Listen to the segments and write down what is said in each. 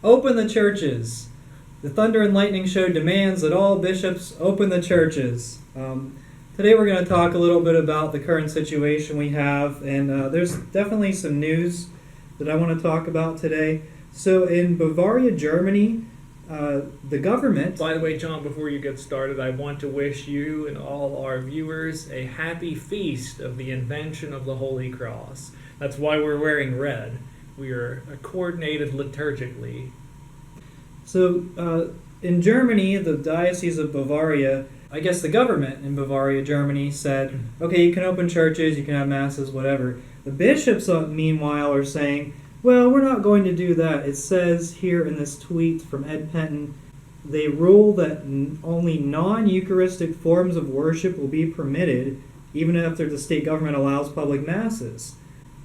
Open the churches. The Thunder and Lightning Show demands that all bishops open the churches. Today we're going to talk a little bit about the current situation we have, and there's definitely some news that I want to talk about today. So in Bavaria, Germany, the government... By the way, John, before you get started, I want to wish you and all our viewers a happy feast of the invention of the Holy Cross. That's why we're wearing red. We are coordinated liturgically. So in Germany, the Diocese of Bavaria, I guess the government in Bavaria, Germany, said, okay, you can open churches, you can have masses, whatever. The bishops, meanwhile, are saying, well, we're not going to do that. It says here in this tweet from Ed Penton, they rule that only non-Eucharistic forms of worship will be permitted, even after the state government allows public masses.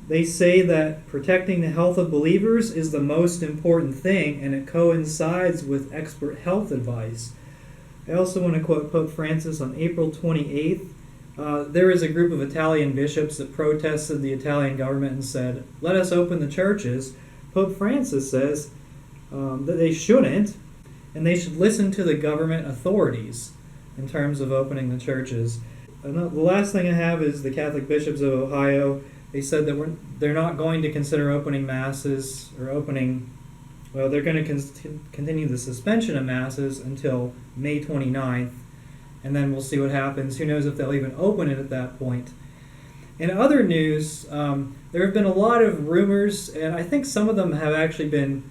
They say that protecting the health of believers is the most important thing, and it coincides with expert health advice. I also want to quote Pope Francis on April 28th. There is a group of Italian bishops that protested the Italian government and said, let us open the churches. Pope Francis says that they shouldn't, and they should listen to the government authorities in terms of opening the churches. The last thing I have is the Catholic bishops of Ohio. They said that they're not going to consider opening masses or they're going to continue the suspension of masses until May 29th, and then we'll see what happens. Who knows if they'll even open it at that point. In other news, there have been a lot of rumors, and I think some of them have actually been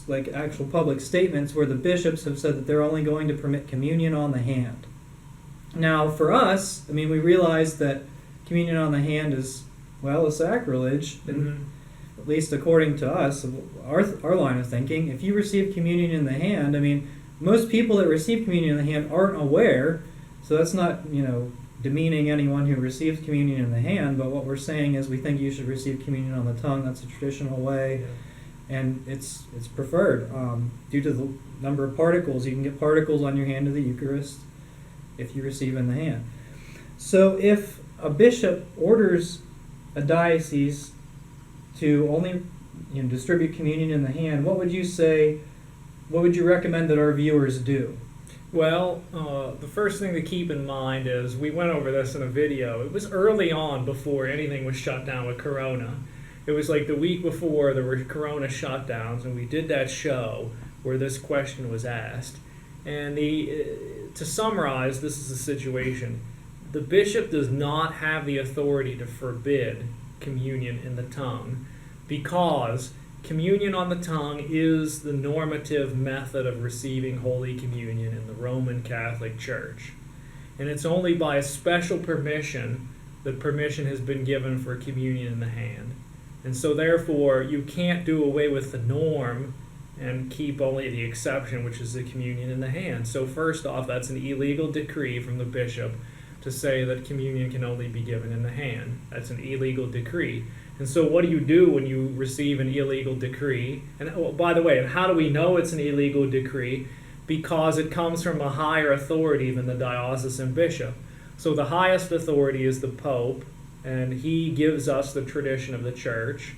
like actual public statements where the bishops have said that they're only going to permit communion on the hand. Now, for us, we realize that communion on the hand is, a sacrilege, and at least according to us, our line of thinking. If you receive communion in the hand, most people that receive communion in the hand aren't aware, so that's not, demeaning anyone who receives communion in the hand, but what we're saying is we think you should receive communion on the tongue. That's a traditional way, and it's preferred due to the number of particles. You can get particles on your hand of the Eucharist if you receive in the hand. So if a bishop orders a diocese to only distribute communion in the hand, what would you say, what would you recommend that our viewers do? Well, the first thing to keep in mind is, we went over this in a video, it was early on before anything was shut down with Corona. It was like the week before there were Corona shutdowns, and we did that show where this question was asked. And to summarize, this is the situation. The bishop does not have the authority to forbid communion in the tongue, because communion on the tongue is the normative method of receiving Holy Communion in the Roman Catholic Church. And it's only by a special permission that permission has been given for communion in the hand. And so therefore, you can't do away with the norm and keep only the exception, which is the communion in the hand. So first off, that's an illegal decree from the bishop to say that communion can only be given in the hand. That's an illegal decree. And so what do you do when you receive an illegal decree? And by the way, and how do we know it's an illegal decree? Because it comes from a higher authority than the diocesan bishop. So the highest authority is the Pope, and he gives us the tradition of the Church.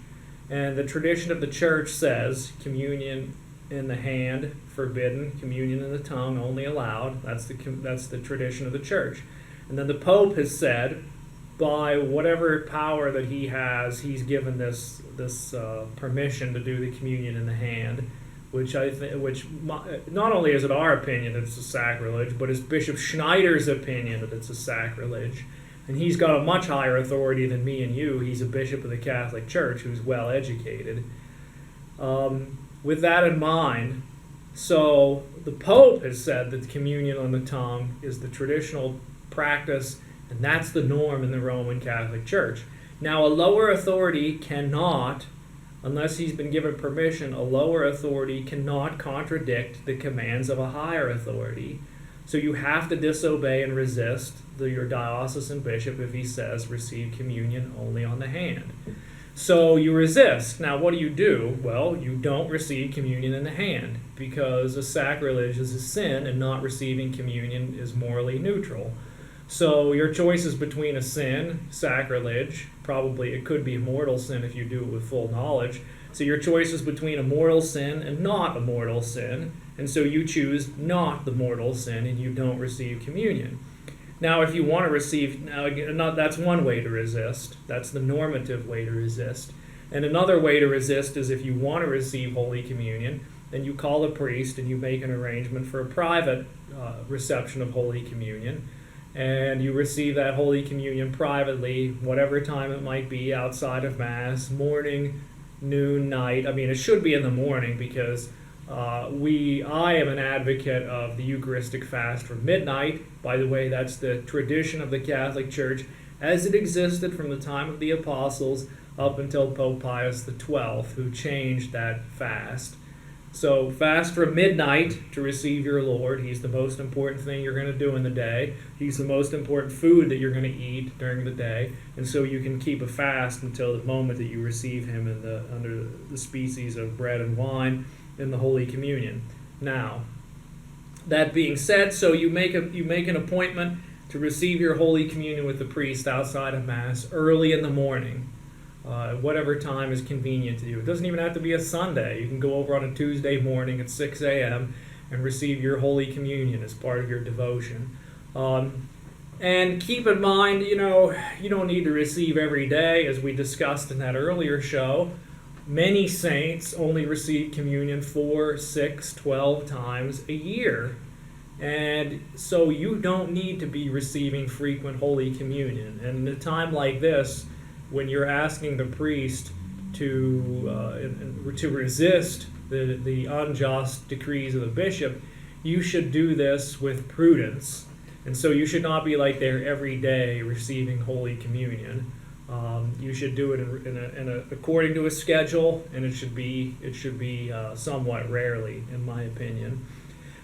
And the tradition of the Church says communion in the hand forbidden, communion in the tongue only allowed. That's the tradition of the Church. And then the Pope has said, by whatever power that he has, he's given this permission to do the communion in the hand, which not only is it our opinion that it's a sacrilege, but it's Bishop Schneider's opinion that it's a sacrilege. And he's got a much higher authority than me and you. He's a bishop of the Catholic Church who's well educated. With that in mind, so the Pope has said that communion on the tongue is the traditional practice, and that's the norm in the Roman Catholic Church. Now, a lower authority cannot, unless he's been given permission, a lower authority cannot contradict the commands of a higher authority. So you have to disobey and resist your diocesan bishop if he says receive communion only on the hand. So you resist. Now, what do? Well, you don't receive communion in the hand, because a sacrilege is a sin, and not receiving communion is morally neutral. So your choice is between a sin, sacrilege, probably it could be a mortal sin if you do it with full knowledge, So your choice is between a mortal sin and not a mortal sin, and so you choose not the mortal sin and you don't receive communion. Now, if you want to receive, that's one way to resist. That's the normative way to resist. And another way to resist is if you want to receive Holy Communion, then you call a priest and you make an arrangement for a private reception of Holy Communion. And you receive that Holy Communion privately, whatever time it might be, outside of Mass, morning, noon, night. I mean, it should be in the morning because I am an advocate of the Eucharistic fast from midnight. By the way, that's the tradition of the Catholic Church as it existed from the time of the Apostles up until Pope Pius XII, who changed that fast. So fast from midnight to receive your Lord. He's the most important thing you're going to do in the day. He's the most important food that you're going to eat during the day. And so you can keep a fast until the moment that you receive him under the species of bread and wine in the Holy Communion. Now, that being said, so you make an appointment to receive your Holy Communion with the priest outside of Mass early in the morning. Whatever time is convenient to you. It doesn't even have to be a Sunday. You can go over on a Tuesday morning at 6 a.m. and receive your Holy Communion as part of your devotion. And keep in mind, you don't need to receive every day, as we discussed in that earlier show. Many saints only receive communion 4, 6, 12 times a year. And so you don't need to be receiving frequent Holy Communion. And in a time like this, when you're asking the priest to resist the unjust decrees of the bishop, you should do this with prudence. And so you should not be like there every day receiving Holy Communion. You should do it according to a schedule, and it should be somewhat rarely, in my opinion.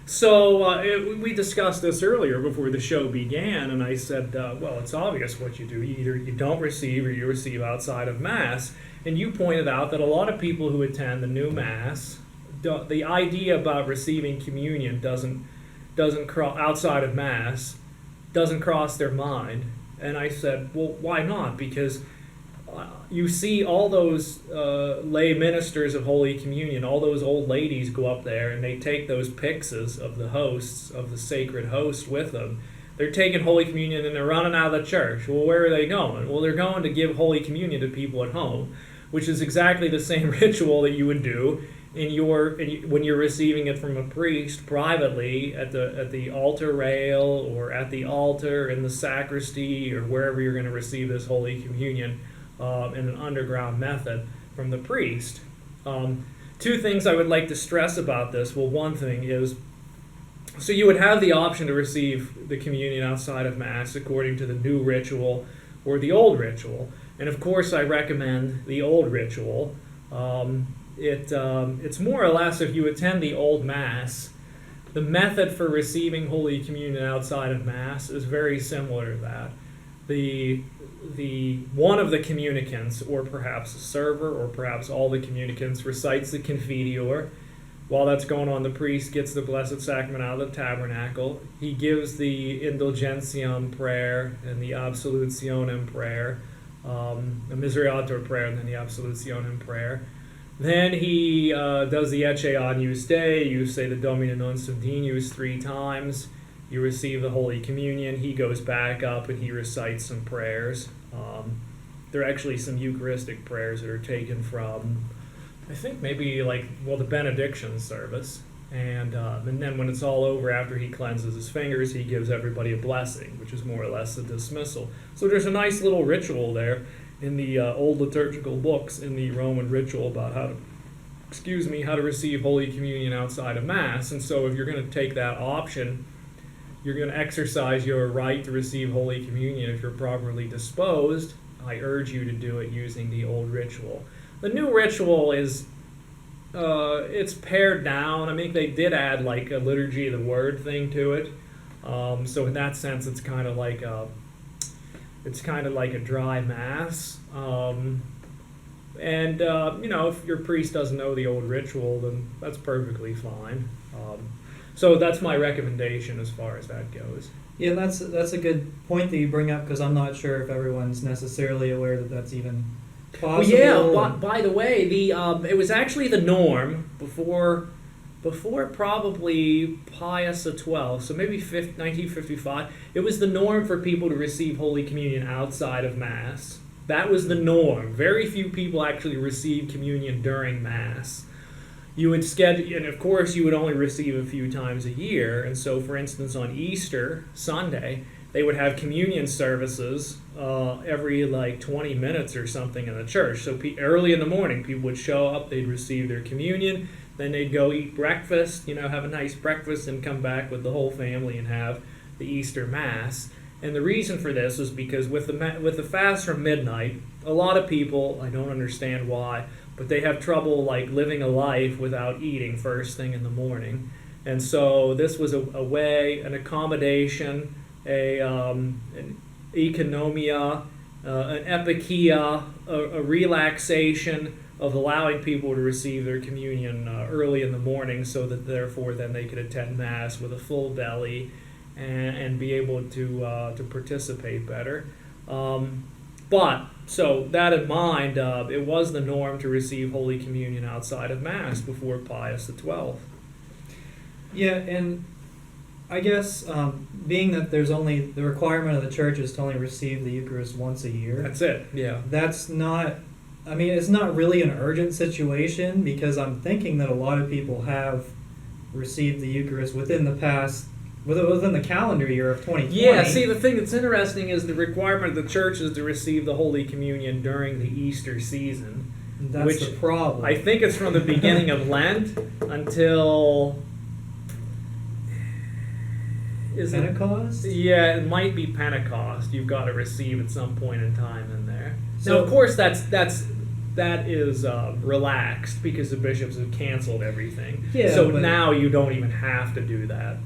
So we discussed this earlier before the show began, and I said, well, it's obvious what you do. Either you don't receive or you receive outside of Mass. And you pointed out that a lot of people who attend the new Mass, the idea about receiving communion doesn't outside of Mass doesn't cross their mind. And I said, well, why not? Because you see all those lay ministers of Holy Communion, all those old ladies go up there and they take those pyxes of the hosts, of the sacred host with them. They're taking Holy Communion and they're running out of the church. Well, where are they going? Well, they're going to give Holy Communion to people at home, which is exactly the same ritual that you would do when you're receiving it from a priest privately at the altar rail or at the altar in the sacristy or wherever you're going to receive this Holy Communion. In an underground method from the priest. Two things I would like to stress about this. Well, one thing is, so you would have the option to receive the communion outside of Mass according to the new ritual or the old ritual. And of course I recommend the old ritual. It's more or less, if you attend the old Mass, the method for receiving Holy Communion outside of Mass is very similar to that. The one of the communicants, or perhaps a server, or perhaps all the communicants, recites the Confiteor. While that's going on, the priest gets the Blessed Sacrament out of the tabernacle. He gives the Indulgentiam prayer and the Absolutionem prayer, the Misereatur prayer, and then the Absolutionem prayer. Then he does the Ecce Agnus Dei. You say the Domine non sum dignus 3 times. You receive the Holy Communion. He goes back up and he recites some prayers. There are actually some Eucharistic prayers that are taken from, I think maybe the benediction service. And then when it's all over, after he cleanses his fingers, he gives everybody a blessing, which is more or less a dismissal. So there's a nice little ritual there in the old liturgical books in the Roman ritual about how to receive Holy Communion outside of Mass. And so if you're going to take that option, you're going to exercise your right to receive Holy Communion if you're properly disposed. I urge you to do it using the old ritual. The new ritual is, it's pared down. I mean, they did add like a liturgy of the word thing to it. So in that sense, it's kind of like a dry Mass. If your priest doesn't know the old ritual, then that's perfectly fine. So that's my recommendation as far as that goes. Yeah, that's a good point that you bring up, because I'm not sure if everyone's necessarily aware that that's even possible. Well, yeah. By the way, it was actually the norm before probably Pius XII, so maybe 1955. It was the norm for people to receive Holy Communion outside of Mass. That was the norm. Very few people actually received communion during Mass. You would schedule, and of course you would only receive a few times a year. And so, for instance, on Easter Sunday, they would have communion services every 20 minutes or something in the church. So early in the morning, people would show up, they'd receive their communion, then they'd go eat breakfast, have a nice breakfast, and come back with the whole family and have the Easter Mass. And the reason for this was because with the fast from midnight, a lot of people, I don't understand why, but they have trouble living a life without eating first thing in the morning. And so this was a way, an accommodation, an economia, an epikeia, a relaxation of allowing people to receive their communion early in the morning, so that therefore then they could attend Mass with a full belly and be able to participate better. But so that in mind, it was the norm to receive Holy Communion outside of Mass before Pius XII. Yeah, and I guess being that there's only the requirement of the church is to only receive the Eucharist once a year. That's it. Yeah. That's not. I mean, it's not really an urgent situation, because I'm thinking that a lot of people have received the Eucharist within the calendar year of 2020. Yeah, see, the thing that's interesting is the requirement of the church is to receive the Holy Communion during the Easter season. That's the problem. I think it's from the beginning of Lent until... Pentecost? Yeah, it might be Pentecost. You've got to receive at some point in time in there. So, now, of course, that is relaxed because the bishops have canceled everything. Yeah, so now you don't even have to do that.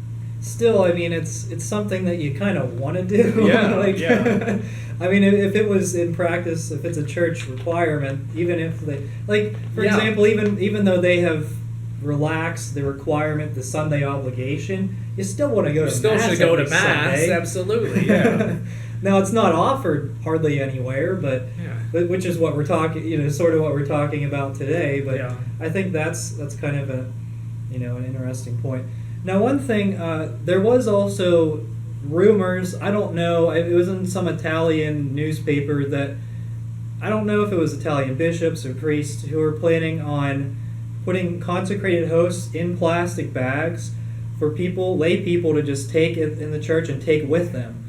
Still, I mean, it's something that you kind of want to do. Yeah, yeah. I mean, if it was in practice, if it's a church requirement, even if they, for example, even though they have relaxed the requirement, the Sunday obligation, you still want to go to Mass. Still should go to Mass, Sunday. Absolutely, yeah. Now, it's not offered hardly anywhere, but which is what we're talking, sort of what we're talking about today. But yeah. I think that's kind of an interesting point. Now, one thing, there was also rumors, I don't know, it was in some Italian newspaper that, I don't know if it was Italian bishops or priests who were planning on putting consecrated hosts in plastic bags for lay people to just take it in the church and take with them.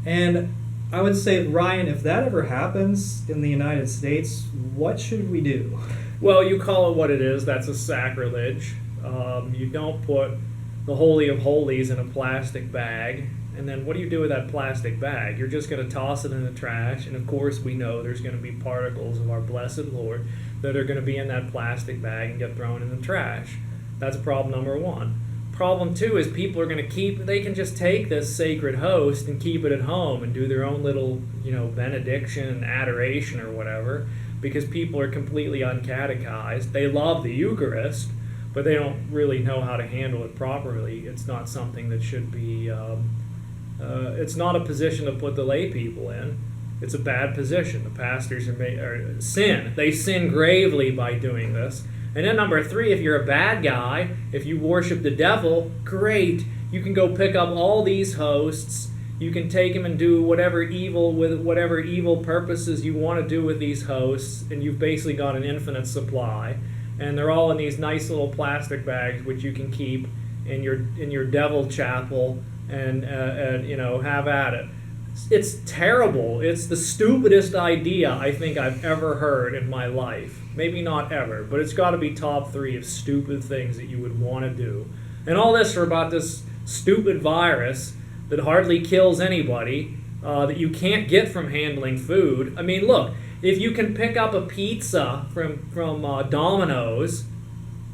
And I would say, Ryan, if that ever happens in the United States, what should we do? Well, you call it what it is. That's a sacrilege. You don't put the Holy of Holies in a plastic bag. And then what do you do with that plastic bag? You're just going to toss it in the trash. And of course we know there's going to be particles of our blessed Lord that are going to be in that plastic bag and get thrown in the trash. That's problem number one. Problem two is people are going to they can just take this sacred host and keep it at home and do their own little, benediction and adoration or whatever, because people are completely uncatechized. They love the Eucharist, but they don't really know how to handle it properly. It's not something that should be, it's not a position to put the lay people in. It's a bad position. The pastors they sin gravely by doing this. And then number three, if you're a bad guy, if you worship the devil, great. You can go pick up all these hosts. You can take them and do whatever evil purposes you want to do with these hosts, and you've basically got an infinite supply. And they're all in these nice little plastic bags, which you can keep in your devil chapel and have at it. It's terrible. It's the stupidest idea I think I've ever heard in my life. Maybe not ever, but it's got to be top 3 of stupid things that you would want to do. And all this for about this stupid virus that hardly kills anybody, that you can't get from handling food. I mean, look, if you can pick up a pizza from Domino's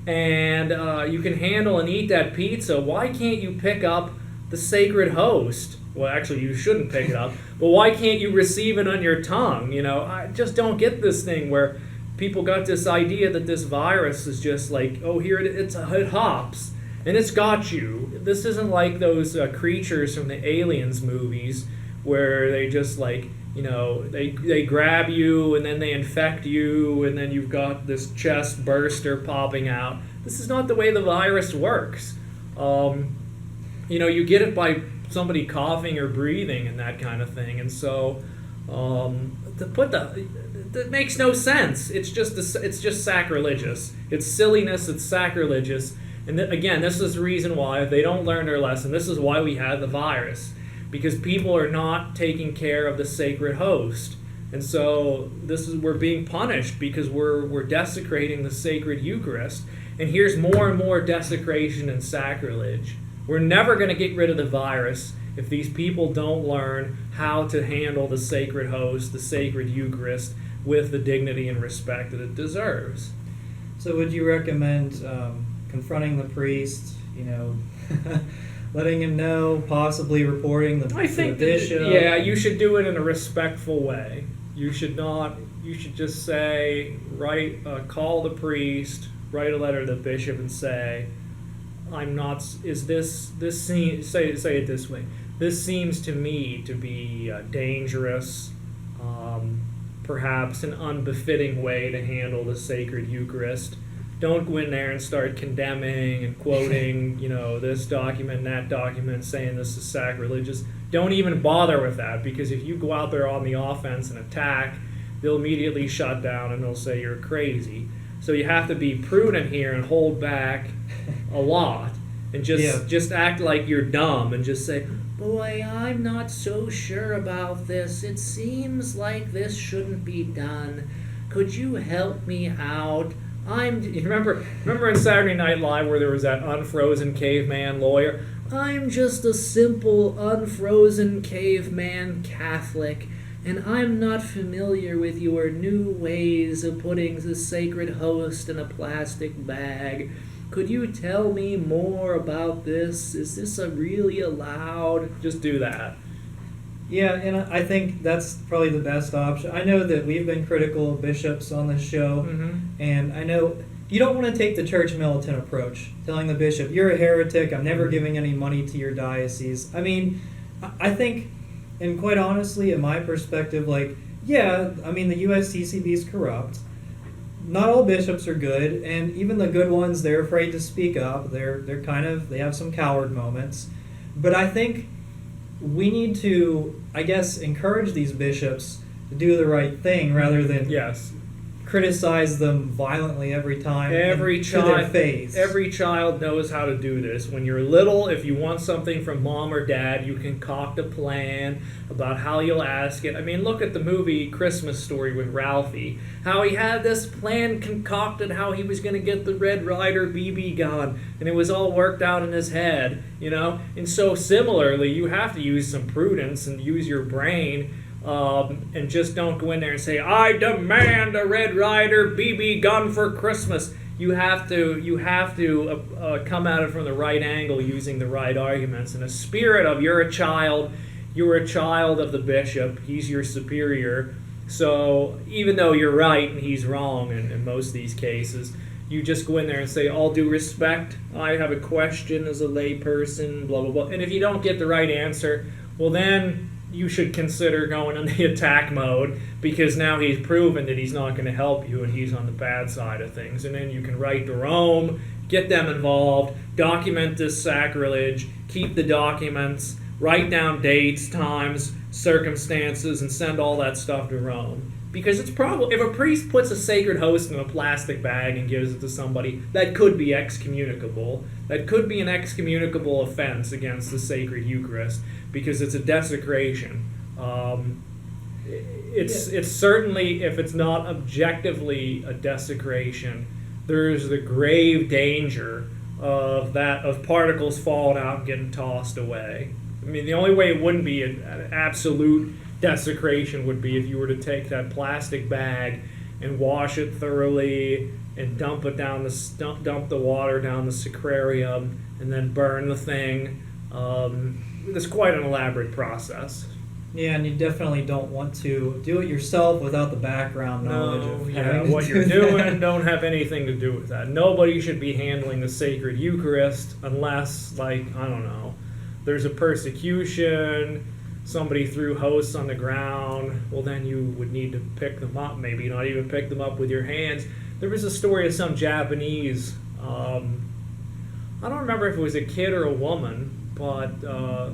and you can handle and eat that pizza, why can't you pick up the sacred host? Well, actually, you shouldn't pick it up, but why can't you receive it on your tongue? I just don't get this thing where people got this idea that this virus is just like, oh, here it hops, and it's got you. This isn't like those creatures from the Aliens movies where they just they grab you and then they infect you and then you've got this chest burster popping out. This is not the way the virus works. You get it by somebody coughing or breathing and that kind of thing. And so that makes no sense. It's just sacrilegious. It's silliness. It's sacrilegious. And again, this is the reason why if they don't learn their lesson, this is why we had the virus, because people are not taking care of the sacred host. And so we're being punished because we're desecrating the sacred Eucharist. And here's more and more desecration and sacrilege. We're never going to get rid of the virus if these people don't learn how to handle the sacred host, the sacred Eucharist, with the dignity and respect that it deserves. So would you recommend confronting the priest, letting him know, possibly reporting to the bishop? Yeah, you should do it in a respectful way. You should just say, call the priest, write a letter to the bishop and say, say it this way. This seems to me to be dangerous, perhaps an unbefitting way to handle the sacred Eucharist. Don't go in there and start condemning and quoting, this document and that document, saying this is sacrilegious. Don't even bother with that, because if you go out there on the offense and attack, they'll immediately shut down and they'll say you're crazy. So you have to be prudent here and hold back a lot and just act like you're dumb and just say, boy, I'm not so sure about this. It seems like this shouldn't be done. Could you help me out? You remember in Saturday Night Live where there was that Unfrozen Caveman lawyer? I'm just a simple unfrozen caveman Catholic, and I'm not familiar with your new ways of putting the sacred host in a plastic bag. Could you tell me more about this? Is this really allowed? Just do that. Yeah, and I think that's probably the best option. I know that we've been critical of bishops on this show, and I know you don't want to take the church militant approach, telling the bishop, you're a heretic, I'm never giving any money to your diocese. I mean, I think, and quite honestly, in my perspective, the USCCB is corrupt. Not all bishops are good, and even the good ones, they're afraid to speak up. They have some coward moments. But I think we need to, encourage these bishops to do the right thing rather than criticize them violently every time to their face. Every child knows how to do this. When you're little, if you want something from mom or dad, you concoct a plan about how you'll ask it. I mean, look at the movie Christmas Story with Ralphie. How he had this plan concocted, how he was going to get the Red Ryder BB gun, and it was all worked out in his head, And so similarly, you have to use some prudence and use your brain. And just don't go in there and say, I demand a Red Ryder BB gun for Christmas. You have to come at it from the right angle using the right arguments. In a spirit of you're a child of the bishop, he's your superior. So even though you're right and he's wrong in most of these cases, you just go in there and say, all due respect, I have a question as a lay person, blah, blah, blah. And if you don't get the right answer, well then you should consider going in the attack mode, because now he's proven that he's not going to help you and he's on the bad side of things. And then you can write to Rome, get them involved, document this sacrilege, keep the documents, write down dates, times, circumstances, and send all that stuff to Rome. Because it's probably, if a priest puts a sacred host in a plastic bag and gives it to somebody, that could be excommunicable. That could be an excommunicable offense against the sacred Eucharist, because it's a desecration. It's certainly, if it's not objectively a desecration, there's the grave danger of particles falling out and getting tossed away. I mean, the only way it wouldn't be an absolute desecration would be if you were to take that plastic bag and wash it thoroughly and dump the water down the sacrarium and then burn the thing. It's quite an elaborate process. Yeah, and you definitely don't want to do it yourself without the background knowledge of what you're doing don't have anything to do with that. Nobody should be handling the sacred Eucharist unless, there's a persecution, somebody threw hosts on the ground, well, then you would need to pick them up, maybe not even pick them up with your hands. There was a story of some Japanese, I don't remember if it was a kid or a woman, but I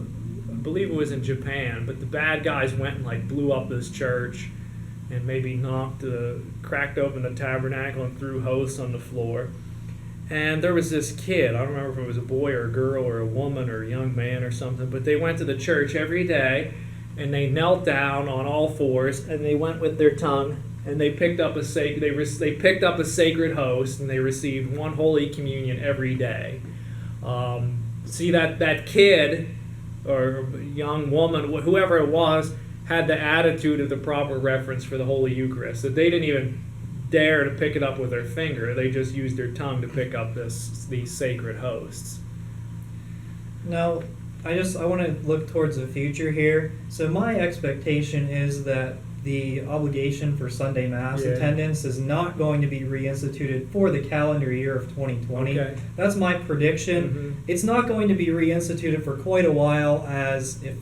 believe it was in Japan, but the bad guys went and like blew up this church and maybe cracked open the tabernacle and threw hosts on the floor. And there was this kid, I don't remember if it was a boy or a girl or a woman or a young man or something, but they went to the church every day and they knelt down on all fours and they went with their tongue and they picked up a sacred host and they received one Holy Communion every day. See that kid or young woman, whoever it was, had the attitude of the proper reference for the Holy Eucharist, that they didn't even dare to pick it up with their finger. They just used their tongue to pick up these sacred hosts. Now, I want to look towards the future here. So my expectation is that the obligation for Sunday Mass attendance is not going to be reinstituted for the calendar year of 2020. Okay. That's my prediction. Mm-hmm. It's not going to be reinstituted for quite a while, as if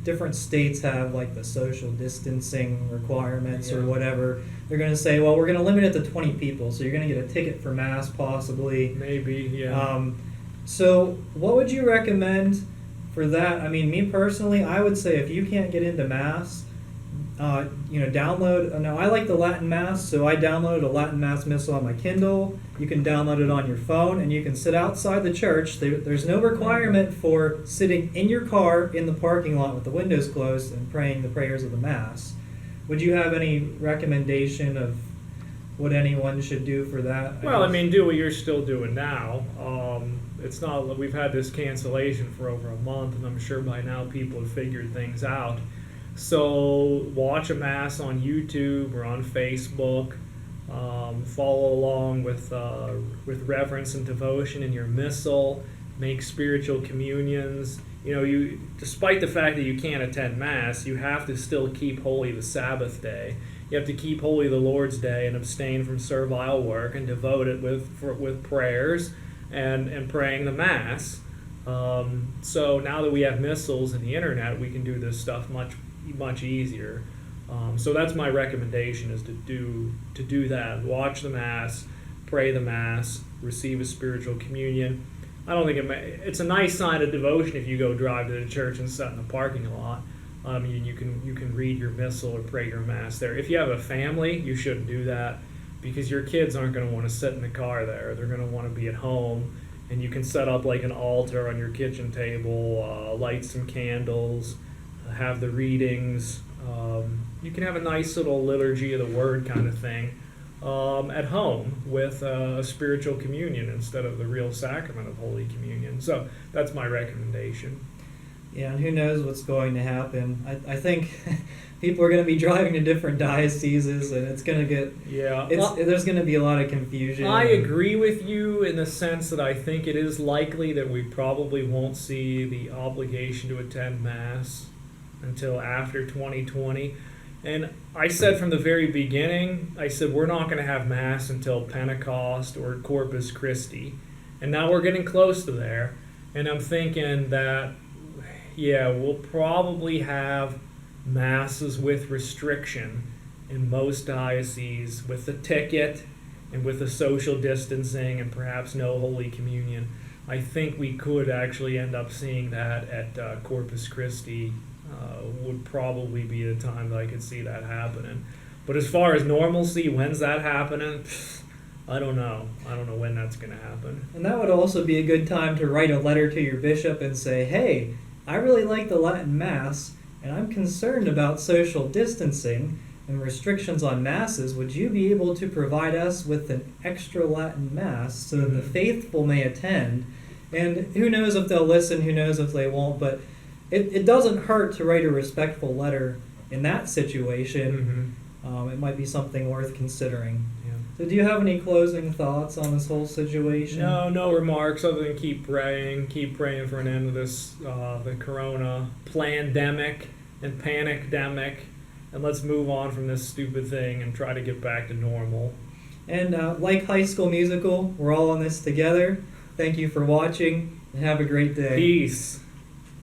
different states have like the social distancing requirements or whatever. They're going to say, well, we're going to limit it to 20 people, so you're going to get a ticket for Mass possibly. Maybe, yeah. So what would you recommend for that? I mean, me personally, I would say if you can't get into Mass, download. Now, I like the Latin Mass, so I downloaded a Latin Mass Missal on my Kindle. You can download it on your phone, and you can sit outside the church. There's no requirement for sitting in your car in the parking lot with the windows closed and praying the prayers of the Mass. Would you have any recommendation of what anyone should do for that? Well, I mean, do what you're still doing now. It's not, we've had this cancellation for over a month, and I'm sure by now people have figured things out. So watch a Mass on YouTube or on Facebook. Follow along with reverence and devotion in your missal. Make spiritual communions. Despite the fact that you can't attend Mass, you have to still keep holy the Sabbath day. You have to keep holy the Lord's Day and abstain from servile work and devote it with prayers and praying the Mass. So now that we have missals and the internet, we can do this stuff much easier. So that's my recommendation, is to do that. Watch the Mass, pray the Mass, receive a spiritual communion. I don't think it's a nice sign of devotion if you go drive to the church and sit in the parking lot. You can read your missal or pray your Mass there. If you have a family, you shouldn't do that, because your kids aren't going to want to sit in the car there. They're going to want to be at home, and you can set up like an altar on your kitchen table, light some candles, have the readings. You can have a nice little liturgy of the Word kind of thing at home with a spiritual communion instead of the real sacrament of Holy Communion. So that's my recommendation. Yeah, and who knows what's going to happen. I think people are going to be driving to different dioceses, and it's going to get... Yeah. There's going to be a lot of confusion. I agree with you in the sense that I think it is likely that we probably won't see the obligation to attend Mass until after 2020. And I said from the very beginning, we're not going to have Mass until Pentecost or Corpus Christi. And now we're getting close to there. And I'm thinking that, we'll probably have Masses with restriction in most dioceses, with the ticket and with the social distancing and perhaps no Holy Communion. I think we could actually end up seeing that at Corpus Christi. Would probably be the time that I could see that happening. But as far as normalcy, when's that happening? I don't know. I don't know when that's going to happen. And that would also be a good time to write a letter to your bishop and say, hey, I really like the Latin Mass, and I'm concerned about social distancing and restrictions on Masses. Would you be able to provide us with an extra Latin Mass so that the faithful may attend? And who knows if they'll listen, who knows if they won't, but it doesn't hurt to write a respectful letter in that situation. It might be something worth considering. Yeah. So do you have any closing thoughts on this whole situation? No remarks other than keep praying for an end of this, the corona plandemic and panicdemic, and let's move on from this stupid thing and try to get back to normal. And like High School Musical, we're all in this together. Thank you for watching, and have a great day. Peace.